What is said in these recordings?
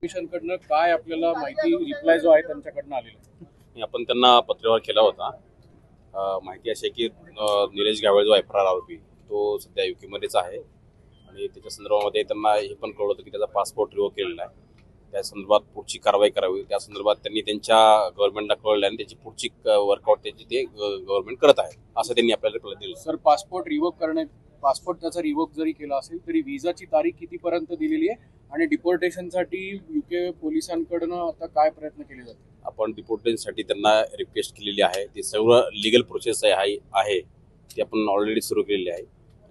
कमिशनकडनं काय आपल्याला माहिती रिप्लाय जो आहे त्यांच्याकडनं आलेला आहे? आपण त्यांना पत्रव्यवहार केला होता। माहिती अशी की निलेश गावळे जो आहे फरार आरोपी तो सध्या यूके मध्येच आहे आणि त्याच्या संदर्भामध्ये त्यांना हे पण कळलं होतं की त्याचा पासपोर्ट रिवोक केलेला आहे। त्या संदर्भात पुढची कारवाई करावी त्या संदर्भात त्यांनी त्यांच्या गव्हर्नमेंटला कळलं आणि त्याची पुढची वर्कआउट त्याची ते गव्हर्नमेंट करत आहे असं त्यांनी आपल्याला रिप्लाय दिलं। सर, पासपोर्ट त्याचा रिवोक जरी केला असेल तरी विजाची तारीख कितीपर्यंत दिलेली आहे आणि डिपोर्टेशनसाठी यूके पोलिसांकडनं आता काय प्रयत्न केले जातात? आपण डिपोर्टेशनसाठी त्यांना रिक्वेस्ट केलेली आहे। ती सर्व लीगल प्रोसेस आहे ती आपण ऑलरेडी सुरू केलेली आहे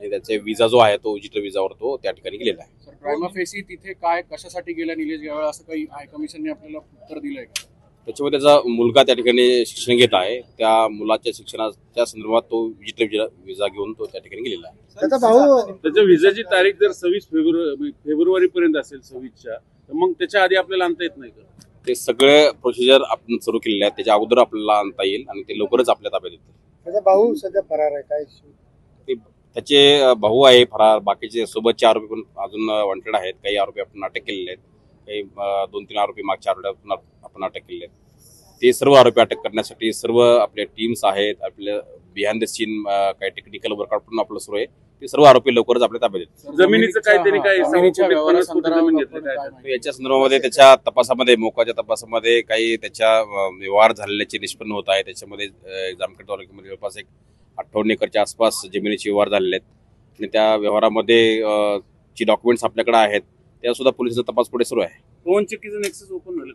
आणि त्याचे विजा जो आहे तो विजिटर विजावर तो त्या ठिकाणी गेलेला आहे। सर, प्रायमा फेसी तिथे काय कशासाठी गेला निलेश गावळे असं काही हाय कमिशनने आपल्याला उत्तर दिलंय का? त्याच्यामध्ये त्याचा मुलगा त्या ठिकाणी शिक्षण घेत आहे। त्या मुलाच्या शिक्षणाच्या संदर्भात तो विजिटर विजा घेऊन तो त्या ठिकाणी गेलेला आहे। त्याचा भाऊ त्याच्या विजाची तारीख जर 26 फेब्रुवारी पर्यंत असेल 26च्या तर मग त्याच्या आधी आपल्याला आणता येत नाही का? ते सगळे प्रोसिजर आपण सुरू केलेले आहेत, त्याच्या अगोदर आपल्याला आणता येईल आणि ते लवकरच आपल्या ताब्यात येतील। त्याचा भाऊ सध्या फरार आहे काय? त्याचे भाऊ आहे फरार, बाकीचे सोबतचे आरोपी पण अजून वॉन्टेड आहेत। काही आरोपी आपण अटक केलेले आहेत, काही 2-3 आरोपी मागच्या आठवड्यात आपण अटक केलेले आहेत। ते सर्व आरोपी अटक करण्यासाठी सर्व आपल्या टीम्स आहेत, आपल्या बिहाइंड द सीन काही टेक्निकल वर्कआउट पण आपलं सुरू आहे। ते सर्व आरोपी लवकरच आपल्या ताब्यात येतील। जमिनीचं काय त्यांनी काय याच्या संदर्भामध्ये त्याच्या तपासामध्ये मोकाच्या तपासामध्ये काही त्याच्या व्यवहार झालेल्याचे निष्पन्न होत आहे। त्याच्यामध्ये जामखेड तालुक्यामध्ये जवळपास 58 एकरच्या आसपास जमिनीचे व्यवहार झालेले आहेत आणि त्या व्यवहारामध्ये जी डॉक्युमेंट्स आपल्याकडे आहेत त्या सुद्धा पोलिसांचा तपास पुढे सुरू आहे। फोन चेकीचं नेक्सस ओपन झालं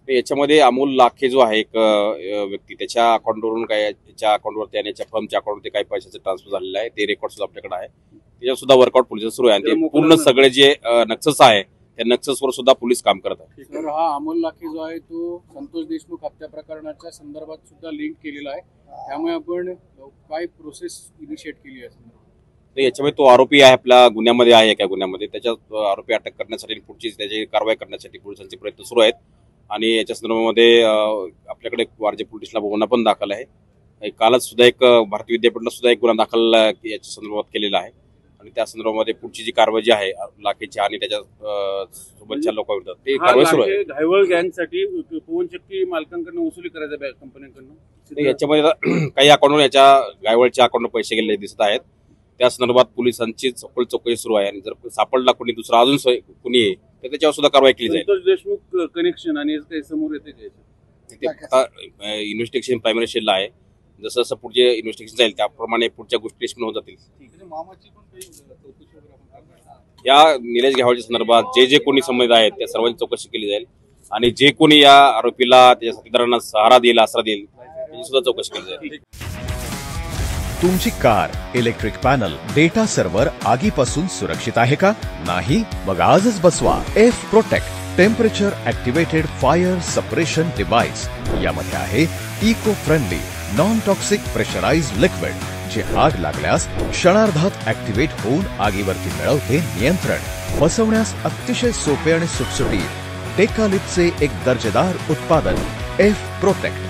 याच्यामध्ये अमोल लाखे जो आहे एक व्यक्ती त्याच्या अकाउंटवरून याच्या अकाउंटवरती आणि याच्या फर्मच्या अकाउंटवरती काही पैशाचं ट्रान्सफर झालेलं आहे, ते रेकॉर्ड सुद्धा आपल्याकडे आहे। त्याच्यावर सुद्धा वर्कआउट पोलिस सुरू आहे आणि पूर्ण सगळे जे नक्सस आहे त्या नक्ससवर सुद्धा पोलीस काम करत आहे। सर, हा अमोल लाखे जो आहे तो संतोष देशमुख हत्या प्रकरणाच्या संदर्भात सुद्धा लिंक केलेला आहे, त्यामुळे आपण काय प्रोसेस इनिशिएट केली आहे? याच्यामध्ये तो आरोपी आहे, आपल्या गुन्ह्यामध्ये आहे, एका गुन्ह्यामध्ये त्याच्या आरोपी अटक करण्यासाठी पुढची त्याची कारवाई करण्यासाठी पोलिसांचे प्रयत्न सुरू आहेत आणि याच्या संदर्भामध्ये आपल्याकडे वारजे पोलिसला गुन्हा पण दाखल आहे। कालच सुद्धा एक भारतीय विद्यापीठला सुद्धा एक गुन्हा दाखल याच्या संदर्भात केलेला आहे आणि त्या संदर्भामध्ये पुढची जी कारवाई जी आहे लाखेची आणि त्याच्या सोबतच्या लोकांविरुद्ध ते कारवाई सुरू आहे। घायवळ गँगसाठी पवन चक्की मालकांकडून वसुली करायचं बँक कंपन्यांकडून याच्यामध्ये काही अकाउंटवर याच्या घायवळच्या अकाउंटवर पैसे गेलेले दिसत आहेत। त्या संदर्भात पोलिसांची सखोल चौकशी सुरू आहे आणि जर सापडला कोणी दुसरा अजून कोणी तर त्याच्यावर सुद्धा कारवाई केली जाईल। संतोष देशमुख कनेक्शन आणि काही समोर येते इन्व्हेस्टिगेशन प्रायमरी शेलला आहे, जसं जसं पुढचे इन्व्हेस्टिगेशन जाईल त्याप्रमाणे पुढच्या गोष्टी निष्पन्न होत जातील। या निलेश गावळेच्या संदर्भात जे कोणी संबंधित आहेत त्या सर्वांची चौकशी केली जाईल आणि जे कोणी या आरोपीला त्याच्या साथीदारांना सहारा देईल आसरा देईल त्याची सुद्धा चौकशी केली जाईल। तुमची car, electric panel, data server आगीपासून सुरक्षित आहे का? नाही? मग आजच बसवा F protect temperature activated fire suppression device. यामध्ये आहे eco friendly non toxic pressurised liquid जे आग लागल्यास क्षणार्धात ऍक्टिव्हेट होऊन आगीवरती मिळवते नियंत्रण। बसवण्यास अतिशय सोपे आणि सुटसुटीत टेकालिपचे एक दर्जेदार उत्पादन एफ प्रोटेक्ट।